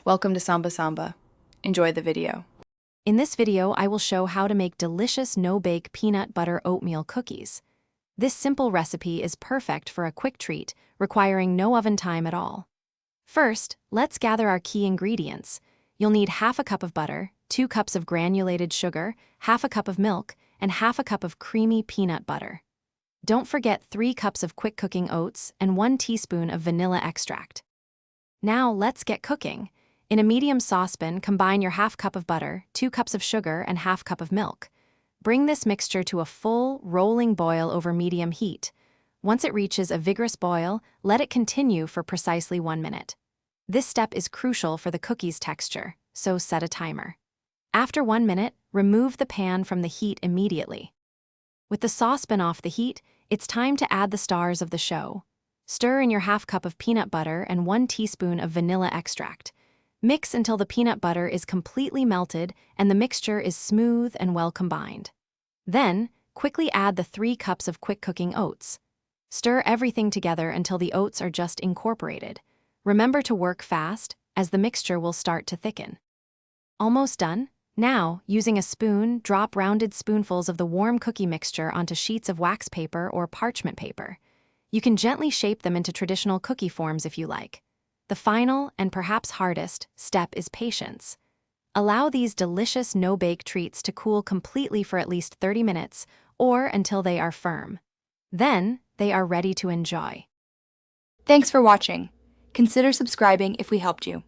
Welcome to Samba Samba. Enjoy the video. In this video, I will show how to make delicious no-bake peanut butter oatmeal cookies. This simple recipe is perfect for a quick treat, requiring no oven time at all. First, let's gather our key ingredients. You'll need half a cup of butter, 2 cups of granulated sugar, half a cup of milk, and half a cup of creamy peanut butter. Don't forget 3 cups of quick-cooking oats and 1 teaspoon of vanilla extract. Now let's get cooking. In a medium saucepan, combine your half cup of butter, 2 cups of sugar, and half cup of milk. Bring this mixture to a full, rolling boil over medium heat. Once it reaches a vigorous boil, let it continue for precisely 1 minute. This step is crucial for the cookie's texture, so set a timer. After 1 minute, remove the pan from the heat immediately. With the saucepan off the heat, it's time to add the stars of the show. Stir in your half cup of peanut butter and 1 teaspoon of vanilla extract. Mix until the peanut butter is completely melted and the mixture is smooth and well combined. Then, quickly add the 3 cups of quick-cooking oats. Stir everything together until the oats are just incorporated. Remember to work fast, as the mixture will start to thicken. Almost done? Now, using a spoon, drop rounded spoonfuls of the warm cookie mixture onto sheets of wax paper or parchment paper. You can gently shape them into traditional cookie forms if you like. The final, and perhaps hardest, step is patience. Allow these delicious no-bake treats to cool completely for at least 30 minutes, or until they are firm. Then, they are ready to enjoy. Thanks for watching. Consider subscribing if we helped you.